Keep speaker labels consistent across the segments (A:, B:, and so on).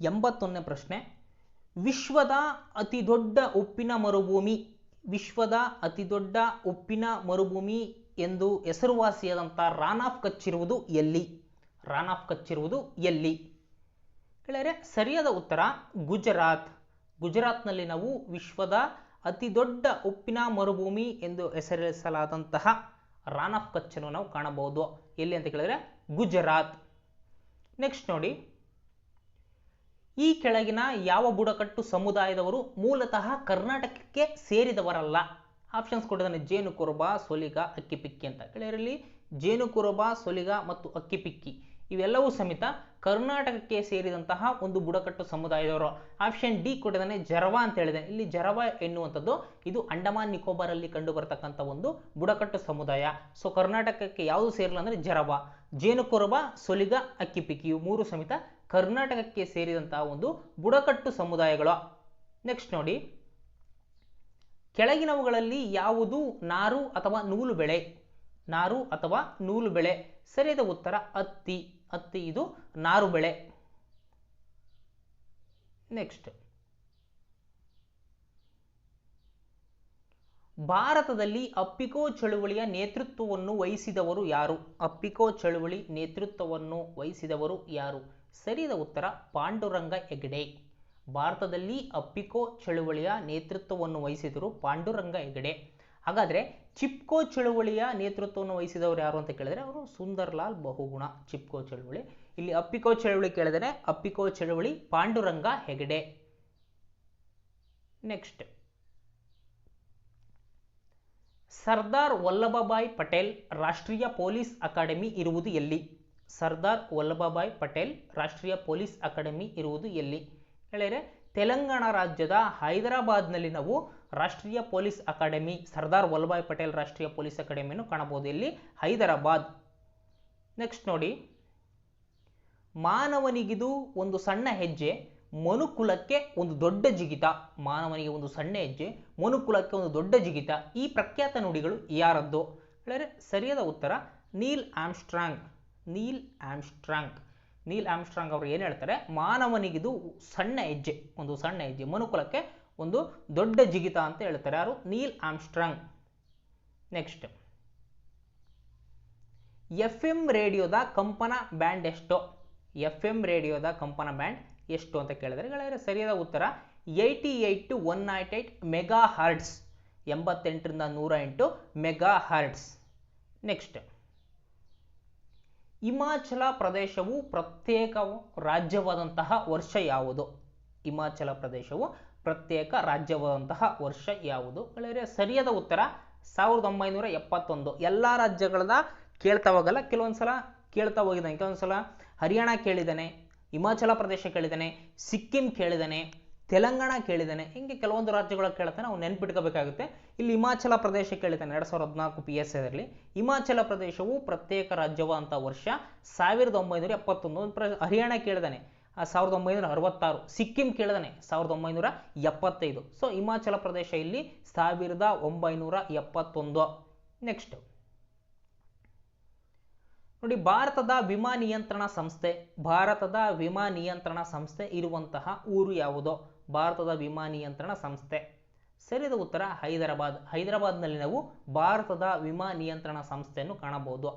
A: 81ನೇ ಪ್ರಶ್ನೆ, ವಿಶ್ವದ ಅತಿ ದೊಡ್ಡ ಉಪ್ಪಿನ ಮರುಭೂಮಿ, ವಿಶ್ವದ ಅತಿ ದೊಡ್ಡ ಉಪ್ಪಿನ ಮರುಭೂಮಿ ಎಂದು ಹೆಸರುವಾಸಿಯಾದಂಥ ರಾನ್ ಆಫ್ ಕಚ್ ಇರುವುದು ಎಲ್ಲಿ? ರಾನ್ ಆಫ್ ಕಚ್ ಇರುವುದು ಎಲ್ಲಿ? ಹೇಳಿದರೆ ಸರಿಯಾದ ಉತ್ತರ ಗುಜರಾತ್. ಗುಜರಾತ್ನಲ್ಲಿ ನಾವು ವಿಶ್ವದ ಅತಿ ದೊಡ್ಡ ಉಪ್ಪಿನ ಮರುಭೂಮಿ ಎಂದು ಹೆಸರಿಸಲಾದಂತಹ ರಾನ್ ಆಫ್ ಕಚ್ ಅನ್ನು ನಾವು ಕಾಣಬಹುದು. ಎಲ್ಲಿ ಅಂತ ಕೇಳಿದ್ರೆ ಗುಜರಾತ್. ನೆಕ್ಸ್ಟ್ ನೋಡಿ, ಈ ಕೆಳಗಿನ ಯಾವ ಬುಡಕಟ್ಟು ಸಮುದಾಯದವರು ಮೂಲತಃ ಕರ್ನಾಟಕಕ್ಕೆ ಸೇರಿದವರಲ್ಲ? ಆಪ್ಷನ್ಸ್ ಕೊಟ್ಟಿದ್ದಾನೆ, ಜೇನುಕುರುಬ, ಸೊಲಿಗ, ಅಕ್ಕಿಪಿಕ್ಕಿ ಅಂತ. ಕೆಳಗರಲ್ಲಿ ಜೇನುಕುರುಬ, ಸೊಲಿಗ ಮತ್ತು ಅಕ್ಕಿಪಿಕ್ಕಿ ಇವೆಲ್ಲವೂ ಸಮೇತ ಕರ್ನಾಟಕಕ್ಕೆ ಸೇರಿದಂತಹ ಒಂದು ಬುಡಕಟ್ಟು ಸಮುದಾಯದವರು. ಆಪ್ಷನ್ ಡಿ ಕೊಟ್ಟಿದ್ದಾನೆ, ಜರವಾ ಅಂತ ಹೇಳಿದೆ. ಇಲ್ಲಿ ಜರವಾ ಎನ್ನುವಂಥದ್ದು ಇದು ಅಂಡಮಾನ್ ನಿಕೋಬಾರ್ ಅಲ್ಲಿ ಕಂಡು ಬರತಕ್ಕಂಥ ಒಂದು ಬುಡಕಟ್ಟು ಸಮುದಾಯ. ಸೊ ಕರ್ನಾಟಕಕ್ಕೆ ಯಾವುದು ಸೇರಿಲ್ಲ ಅಂದ್ರೆ ಜರವಾ. ಜೇನುಕುರುಬ, ಸೊಲಿಗ, ಅಕ್ಕಿಪಿಕ್ಕಿ ಇವು ಮೂರು ಸಮೇತ ಕರ್ನಾಟಕಕ್ಕೆ ಸೇರಿದಂತಹ ಒಂದು ಬುಡಕಟ್ಟು ಸಮುದಾಯಗಳು. ನೆಕ್ಸ್ಟ್ ನೋಡಿ, ಕೆಳಗಿನವುಗಳಲ್ಲಿ ಯಾವುದು ನಾರು ಅಥವಾ ನೂಲು ಬೆಳೆ? ನಾರು ಅಥವಾ ನೂಲು ಬೆಳೆ. ಸರಿಯಾದ ಉತ್ತರ ಹತ್ತಿ. ಹತ್ತಿ ಇದು ನಾರು ಬೆಳೆ. ನೆಕ್ಸ್ಟ್, ಭಾರತದಲ್ಲಿ ಅಪ್ಪಿಕೋ ಚಳುವಳಿಯ ನೇತೃತ್ವವನ್ನು ವಹಿಸಿದವರು ಯಾರು? ಅಪ್ಪಿಕೋ ಚಳುವಳಿ ನೇತೃತ್ವವನ್ನು ವಹಿಸಿದವರು ಯಾರು? ಸರಿಯಾದ ಉತ್ತರ ಪಾಂಡುರಂಗ ಹೆಗಡೆ. ಭಾರತದಲ್ಲಿ ಅಪ್ಪಿಕೋ ಚಳುವಳಿಯ ನೇತೃತ್ವವನ್ನು ವಹಿಸಿದರು ಪಾಂಡುರಂಗ ಹೆಗಡೆ. ಹಾಗಾದ್ರೆ ಚಿಪ್ಕೋ ಚಳುವಳಿಯ ನೇತೃತ್ವವನ್ನು ವಹಿಸಿದವರು ಯಾರು ಅಂತ ಕೇಳಿದ್ರೆ ಅವರು ಸುಂದರ್ಲಾಲ್ ಬಹುಗುಣ. ಚಿಪ್ಕೋ ಚಳುವಳಿ. ಇಲ್ಲಿ ಅಪ್ಪಿಕೋ ಚಳುವಳಿ ಕೇಳಿದರೆ ಅಪ್ಪಿಕೋ ಚಳುವಳಿ ಪಾಂಡುರಂಗ ಹೆಗಡೆ. ನೆಕ್ಸ್ಟ್, ಸರ್ದಾರ್ ವಲ್ಲಭಭಾಯ್ ಪಟೇಲ್ ರಾಷ್ಟ್ರೀಯ ಪೊಲೀಸ್ ಅಕಾಡೆಮಿ ಇರುವುದು ಎಲ್ಲಿ? ಸರ್ದಾರ್ ವಲ್ಲಭಭಾಯ್ ಪಟೇಲ್ ರಾಷ್ಟ್ರೀಯ ಪೊಲೀಸ್ ಅಕಾಡೆಮಿ ಇರುವುದು ಎಲ್ಲಿ? ಹೇಳಿದರೆ ತೆಲಂಗಾಣ ರಾಜ್ಯದ ಹೈದರಾಬಾದ್ನಲ್ಲಿ ನಾವು ರಾಷ್ಟ್ರೀಯ ಪೊಲೀಸ್ ಅಕಾಡೆಮಿ, ಸರ್ದಾರ್ ವಲ್ಲಭಭಾಯ್ ಪಟೇಲ್ ರಾಷ್ಟ್ರೀಯ ಪೊಲೀಸ್ ಅಕಾಡೆಮಿಯನ್ನು ಕಾಣಬಹುದು. ಇಲ್ಲಿ ಹೈದರಾಬಾದ್. ನೆಕ್ಸ್ಟ್ ನೋಡಿ, ಮಾನವನಿಗಿದು ಒಂದು ಸಣ್ಣ ಹೆಜ್ಜೆ, ಮನುಕುಲಕ್ಕೆ ಒಂದು ದೊಡ್ಡ ಜಿಗಿತ. ಮಾನವನಿಗೆ ಒಂದು ಸಣ್ಣ ಹೆಜ್ಜೆ, ಮನುಕುಲಕ್ಕೆ ಒಂದು ದೊಡ್ಡ ಜಿಗಿತ. ಈ ಪ್ರಖ್ಯಾತ ನುಡಿಗಳು ಯಾರದ್ದು? ಹೇಳಿದರೆ ಸರಿಯಾದ ಉತ್ತರ Neil Armstrong. Neil Armstrong. Neil Armstrong ಅವರು ಏನು ಹೇಳ್ತಾರೆ? ಮಾನವನಿಗಿದು ಸಣ್ಣ ಹೆಜ್ಜೆ, ಒಂದು ಸಣ್ಣ ಹೆಜ್ಜೆ, ಮನುಕುಲಕ್ಕೆ ಒಂದು ದೊಡ್ಡ ಜಿಗಿತ ಅಂತ ಹೇಳ್ತಾರೆ. ಯಾರು? ನೀಲ್ ಆರ್ಮ್ಸ್ಟ್ರಾಂಗ್. ನೆಕ್ಸ್ಟ್, FM ರೇಡಿಯೋದ ಕಂಪನ ಬ್ಯಾಂಡ್ ಎಷ್ಟು? FM ರೇಡಿಯೋದ ಕಂಪನ ಬ್ಯಾಂಡ್ ಎಷ್ಟು ಅಂತ ಕೇಳಿದರೆ ಸರಿಯಾದ ಉತ್ತರ 88 to 108 ಮೆಗಾ ಹರ್ಟ್ಸ್. 88ರಿಂದ 108 ಮೆಗಾ ಹರ್ಟ್ಸ್. ನೆಕ್ಸ್ಟ್, ಹಿಮಾಚಲ ಪ್ರದೇಶವು ಪ್ರತ್ಯೇಕ ರಾಜ್ಯವಾದಂತಹ ವರ್ಷ ಯಾವುದು? ಹಿಮಾಚಲ ಪ್ರದೇಶವು ಪ್ರತ್ಯೇಕ ರಾಜ್ಯವಾದಂತಹ ವರ್ಷ ಯಾವುದು? ಸರಿಯಾದ ಉತ್ತರ 1971. ಎಲ್ಲ ರಾಜ್ಯಗಳನ್ನ ಕೇಳ್ತಾ ಹೋಗಲ್ಲ, ಕೆಲವೊಂದ್ಸಲ ಕೇಳ್ತಾ ಹೋಗಿದ್ದಾನೆ. ಕೆಲವೊಂದ್ಸಲ ಹರಿಯಾಣ ಕೇಳಿದ್ದಾನೆ, ಹಿಮಾಚಲ ಪ್ರದೇಶ ಕೇಳಿದ್ದಾನೆ, ಸಿಕ್ಕಿಂ ಕೇಳಿದ್ದಾನೆ, ತೆಲಂಗಾಣ ಕೇಳಿದ್ದಾನೆ. ಹಿಂಗೆ ಕೆಲವೊಂದು ರಾಜ್ಯಗಳ ಕೇಳ್ತಾನೆ, ನಾವು ನೆನ್ಪಿಟ್ಕೋಬೇಕಾಗುತ್ತೆ. ಇಲ್ಲಿ ಹಿಮಾಚಲ ಪ್ರದೇಶ ಕೇಳಿದ್ದಾನೆ 2014 PSI. ಹಿಮಾಚಲ ಪ್ರದೇಶವು ಪ್ರತ್ಯೇಕ ರಾಜ್ಯವಾದಂಥ ವರ್ಷ 1971. ಹರಿಯಾಣ ಕೇಳಿದಾನೆ 1966, ಸಿಕ್ಕಿಂ ಕೇಳಿದಾನೆ 1975. ಸೊ ಹಿಮಾಚಲ ಪ್ರದೇಶ ಇಲ್ಲಿ 1971. ನೆಕ್ಸ್ಟ್ ನೋಡಿ, ಭಾರತದ ವಿಮಾ ನಿಯಂತ್ರಣ ಸಂಸ್ಥೆ, ಭಾರತದ ವಿಮಾ ನಿಯಂತ್ರಣ ಸಂಸ್ಥೆ ಇರುವಂತಹ ಊರು ಯಾವುದು? ಭಾರತದ ವಿಮಾ ನಿಯಂತ್ರಣ ಸಂಸ್ಥೆ. ಸರಿಯಾದ ಉತ್ತರ ಹೈದರಾಬಾದ್. ಹೈದರಾಬಾದ್ನಲ್ಲಿ ನಾವು ಭಾರತದ ವಿಮಾ ನಿಯಂತ್ರಣ ಸಂಸ್ಥೆಯನ್ನು ಕಾಣಬಹುದು.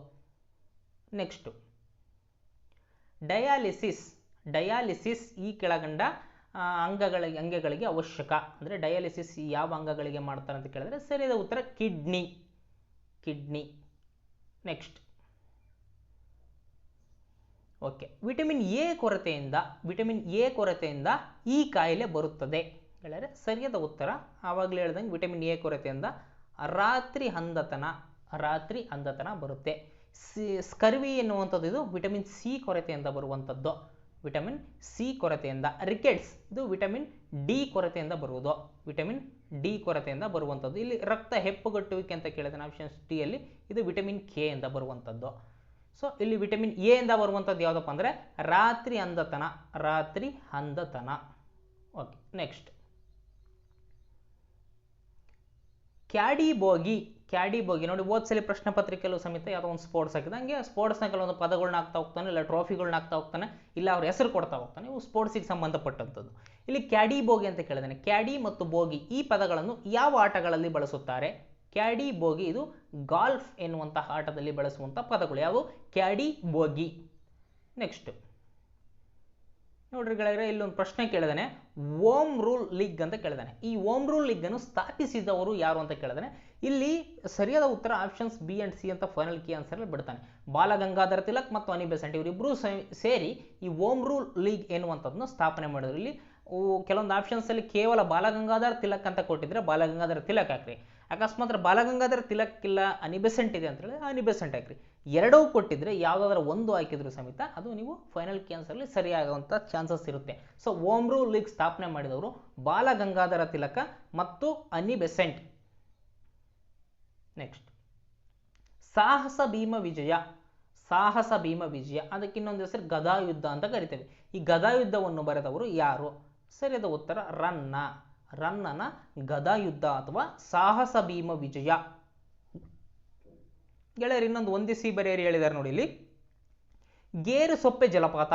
A: Next, dialysis. ಡಯಾಲಿಸಿಸ್ ಈ ಕೆಳಗಂಡ ಅಂಗಗಳಿಗೆ ಅವಶ್ಯಕ. ಅಂದರೆ ಡಯಾಲಿಸಿಸ್ ಯಾವ ಅಂಗಗಳಿಗೆ ಮಾಡ್ತಾರೆ ಅಂತ ಕೇಳಿದ್ರೆ ಸರಿಯಾದ ಉತ್ತರ kidney. Kidney. Next, okay, vitamin A ಕೊರತೆಯಿಂದ ಈ ಕಾಯಿಲೆ ಬರುತ್ತದೆ. ಹೇಳಿದ್ರೆ ಸರಿಯಾದ ಉತ್ತರ ಆವಾಗಲೇ ಹೇಳ್ದಂಗೆ ವಿಟಮಿನ್ ಎ ಕೊರತೆಯಿಂದ ರಾತ್ರಿ ಅಂಧತನ ಬರುತ್ತೆ. ಸ್ಕರ್ವಿ ಎನ್ನುವಂಥದ್ದು ಇದು ವಿಟಮಿನ್ ಸಿ ಕೊರತೆಯಿಂದ ಬರುವಂಥದ್ದು. ವಿಟಮಿನ್ ಸಿ ಕೊರತೆಯಿಂದ. ರಿಕೆಟ್ಸ್ ಇದು ವಿಟಮಿನ್ ಡಿ ಕೊರತೆಯಿಂದ ಬರುವುದು. ವಿಟಮಿನ್ ಡಿ ಕೊರತೆಯಿಂದ ಬರುವಂಥದ್ದು. ಇಲ್ಲಿ ರಕ್ತ ಹೆಪ್ಪುಗಟ್ಟುವಿಕೆ ಅಂತ ಕೇಳಿದ್ರೆ ಆಪ್ಷನ್ ಡಿ ಅಲ್ಲಿ ಇದು ವಿಟಮಿನ್ ಕೆ ಇಂದ ಬರುವಂಥದ್ದು. ಸೊ ಇಲ್ಲಿ ವಿಟಮಿನ್ ಎ ಇಂದ ಬರುವಂಥದ್ದು ಯಾವುದಪ್ಪ ಅಂದರೆ ರಾತ್ರಿ ಅಂಧತನ. ಓಕೆ, ನೆಕ್ಸ್ಟ್, ಕ್ಯಾಡಿ ಬೋಗಿ ನೋಡಿ, ಓದ್ಸಲಿ ಪ್ರಶ್ನೆ ಪತ್ರಿಕೆಯಲ್ಲೂ ಸಮೇತ ಯಾವುದೋ ಒಂದು ಸ್ಪೋರ್ಟ್ಸ್ ಹಾಕಿದ, ಹಂಗೆ ಸ್ಪೋರ್ಟ್ಸ್ನ ಕೆಲವೊಂದು ಪದಗಳನ್ನ ಹಾಕ್ತಾ ಹೋಗ್ತಾನೆ, ಇಲ್ಲ ಟ್ರೋಫಿಗಳನ್ನ ಹಾಕ್ತಾ ಹೋಗ್ತಾನೆ, ಇಲ್ಲ ಅವ್ರ ಹೆಸರು ಕೊಡ್ತಾ ಹೋಗ್ತಾನೆ. ಇವು ಸ್ಪೋರ್ಟ್ಸಿಗೆ ಸಂಬಂಧಪಟ್ಟಂಥದ್ದು. ಇಲ್ಲಿ ಕ್ಯಾಡಿ ಬೋಗಿ ಅಂತ ಕೇಳಿದಾನೆ. ಕ್ಯಾಡಿ ಮತ್ತು ಬೋಗಿ ಈ ಪದಗಳನ್ನು ಯಾವ ಆಟಗಳಲ್ಲಿ ಬಳಸುತ್ತಾರೆ? ಕ್ಯಾಡಿ ಬೋಗಿ ಇದು ಗಾಲ್ಫ್ ಎನ್ನುವಂತಹ ಆಟದಲ್ಲಿ ಬಳಸುವಂಥ ಪದಗಳು. ಯಾವುದು? ಕ್ಯಾಡಿ ಬೋಗಿ. ನೆಕ್ಸ್ಟ್ ನೋಡ್ರಿ ಗೆಳೆಯರೆ, ಇಲ್ಲೊಂದು ಪ್ರಶ್ನೆ ಕೇಳಿದಾನೆ, ಓಮ್ ರೂಲ್ ಲೀಗ್ ಅಂತ ಕೇಳಿದಾನೆ. ಈ ಓಮ್ ರೂಲ್ ಲೀಗ್ ಅನ್ನು ಸ್ಥಾಪಿಸಿದವರು ಯಾರು ಅಂತ ಕೇಳಿದಾನೆ. ಇಲ್ಲಿ ಸರಿಯಾದ ಉತ್ತರ ಆಪ್ಷನ್ಸ್ ಬಿ ಅಂಡ್ ಸಿ ಅಂತ ಫೈನಲ್ ಕೀ ಆನ್ಸರ್ ಬಿಡ್ತಾನೆ. ಬಾಲಗಂಗಾಧರ ತಿಲಕ್ ಮತ್ತು ಅನಿ ಬೆಸೆಂಟ್ ಇವರಿಬ್ಬರು ಸೇರಿ ಈ ಓಮ್ ರೂಲ್ ಲೀಗ್ ಎನ್ನುವಂಥದ್ದನ್ನು ಸ್ಥಾಪನೆ ಮಾಡಿದ್ರು. ಇಲ್ಲಿ ಕೆಲವೊಂದು ಆಪ್ಷನ್ಸ್ ಅಲ್ಲಿ ಕೇವಲ ಬಾಲಗಂಗಾಧರ ತಿಲಕ್ ಅಂತ ಕೊಟ್ಟಿದ್ರೆ ಬಾಲಗಂಗಾಧರ ತಿಲಕ್ ಹಾಕ್ರಿ. ಅಕಸ್ಮಾತ್ ಬಾಲಗಂಗಾಧರ ತಿಲಕ್ ಇಲ್ಲ ಅನಿ ಬೆಸೆಂಟ್ ಇದೆ ಅಂತ ಹೇಳಿ ಅನಿ ಬೆಸೆಂಟ್ ಹಾಕ್ರಿ. ಎರಡೂ ಕೊಟ್ಟಿದ್ರೆ ಯಾವುದಾದ್ರೂ ಒಂದು ಹಾಕಿದ್ರು ಸಮೇತ ಅದು ನೀವು ಫೈನಲ್ ಕೀ ಆನ್ಸರ್ ಅಲ್ಲಿ ಸರಿಯಾಗುವಂಥ ಚಾನ್ಸಸ್ ಇರುತ್ತೆ. ಸೊ ಓಮ್ ರೂಲ್ ಲೀಗ್ ಸ್ಥಾಪನೆ ಮಾಡಿದವರು ಬಾಲಗಂಗಾಧರ ತಿಲಕ ಮತ್ತು ಅನಿ ಬೆಸೆಂಟ್. ನೆಕ್ಸ್ಟ್ ಸಾಹಸ ಭೀಮ ವಿಜಯ. ಸಾಹಸ ಭೀಮ ವಿಜಯ ಅದಕ್ಕೆ ಇನ್ನೊಂದು ಹೆಸರು ಗದಾಯುದ್ಧ ಅಂತ ಕರಿತೇವೆ. ಈ ಗದಾಯುದ್ಧವನ್ನು ಬರೆದವರು ಯಾರು? ಸರಿಯಾದ ಉತ್ತರ ರನ್ನನ ಗದಾಯುದ್ಧ ಅಥವಾ ಸಾಹಸ ಭೀಮ ವಿಜಯ. ಗೆಳೆಯರು ಇನ್ನೊಂದು ಹೊಂದಿಸಿ ಬರೆಯರಿ ಹೇಳಿದ್ದಾರೆ ನೋಡಿ. ಇಲ್ಲಿ ಗೇರು ಸೊಪ್ಪೆ ಜಲಪಾತ,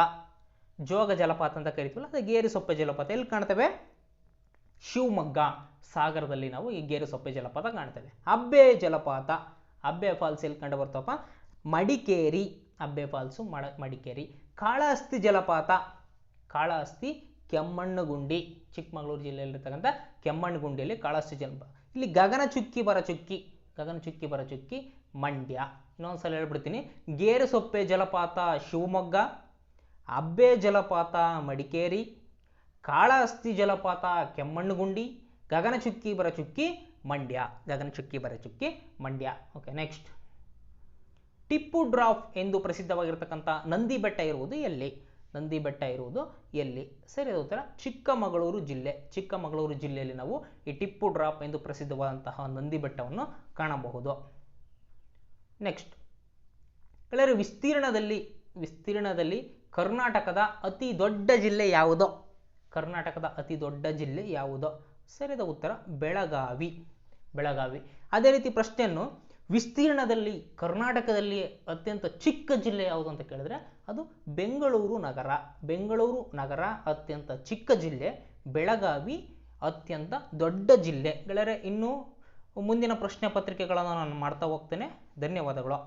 A: ಜೋಗ ಜಲಪಾತ ಅಂತ ಕರಿತೀವಲ್ಲ, ಅದು ಗೇರು ಸೊಪ್ಪೆ ಜಲಪಾತ ಎಲ್ಲಿ ಕಾಣ್ತೇವೆ? ಶಿವಮೊಗ್ಗ ಸಾಗರದಲ್ಲಿ ನಾವು ಈ ಗೇರು ಸೊಪ್ಪೆ ಜಲಪಾತ ಕಾಣ್ತೇವೆ. ಅಬ್ಬೆ ಜಲಪಾತ, ಅಬ್ಬೆ ಫಾಲ್ಸ್ ಎಲ್ಲಿ ಕಂಡು ಬರ್ತಪ್ಪ? ಮಡಿಕೇರಿ. ಅಬ್ಬೆ ಫಾಲ್ಸು ಮಡಿಕೇರಿ. ಕಾಳಹಸ್ತಿ ಜಲಪಾತ, ಕಾಳಹಸ್ತಿ ಕೆಮ್ಮಣ್ಣುಗುಂಡಿ, ಚಿಕ್ಕಮಗಳೂರು ಜಿಲ್ಲೆಯಲ್ಲಿರ್ತಕ್ಕಂಥ ಕೆಮ್ಮಣ್ಣುಗುಂಡಿಯಲ್ಲಿ ಕಾಳಹಸ್ತಿ ಜಲಪಾತ. ಇಲ್ಲಿ ಗಗನಚುಕ್ಕಿ ಬರಚುಕ್ಕಿ ಮಂಡ್ಯ. ಇನ್ನೊಂದ್ಸಲ ಹೇಳ್ಬಿಡ್ತೀನಿ, ಗೇರು ಸೊಪ್ಪೆ ಜಲಪಾತ ಶಿವಮೊಗ್ಗ, ಅಬ್ಬೆ ಜಲಪಾತ ಮಡಿಕೇರಿ, ಕಾಳಹಸ್ತಿ ಜಲಪಾತ Kemmannugundi, Gaganachukki Barachukki Mandya. Okay, next Tipu drop ಎಂದು ಪ್ರಸಿದ್ಧವಾಗಿರ್ತಕ್ಕಂಥ ನಂದಿ ಬೆಟ್ಟ ಇರುವುದು ಎಲ್ಲಿ? ಸರಿಯಾದ ಉತ್ತರ ಚಿಕ್ಕಮಗಳೂರು ಜಿಲ್ಲೆಯಲ್ಲಿ ನಾವು ಈ ಟಿಪ್ಪು ಡ್ರಾಪ್ ಎಂದು ಪ್ರಸಿದ್ಧವಾದಂತಹ ನಂದಿ ಬೆಟ್ಟವನ್ನು ಕಾಣಬಹುದು. ನೆಕ್ಸ್ಟ್ ಗೆಳೆಯರು, ವಿಸ್ತೀರ್ಣದಲ್ಲಿ ಕರ್ನಾಟಕದ ಅತಿ ದೊಡ್ಡ ಜಿಲ್ಲೆ ಯಾವುದು? ಸರಿಯಾದ ಉತ್ತರ ಬೆಳಗಾವಿ. ಅದೇ ರೀತಿ ಪ್ರಶ್ನೆಯನ್ನು ವಿಸ್ತೀರ್ಣದಲ್ಲಿ ಕರ್ನಾಟಕದಲ್ಲಿ ಅತ್ಯಂತ ಚಿಕ್ಕ ಜಿಲ್ಲೆ ಯಾವುದು ಅಂತ ಕೇಳಿದ್ರೆ ಅದು ಬೆಂಗಳೂರು ನಗರ ಅತ್ಯಂತ ಚಿಕ್ಕ ಜಿಲ್ಲೆ, ಬೆಳಗಾವಿ ಅತ್ಯಂತ ದೊಡ್ಡ ಜಿಲ್ಲೆ. ಗೆಳೆಯರೆ, ಇನ್ನು ಮುಂದಿನ ಪ್ರಶ್ನೆ ಪತ್ರಿಕೆಗಳನ್ನು ನಾನು ಮಾಡ್ತಾ ಹೋಗ್ತೇನೆ. ಧನ್ಯವಾದಗಳು.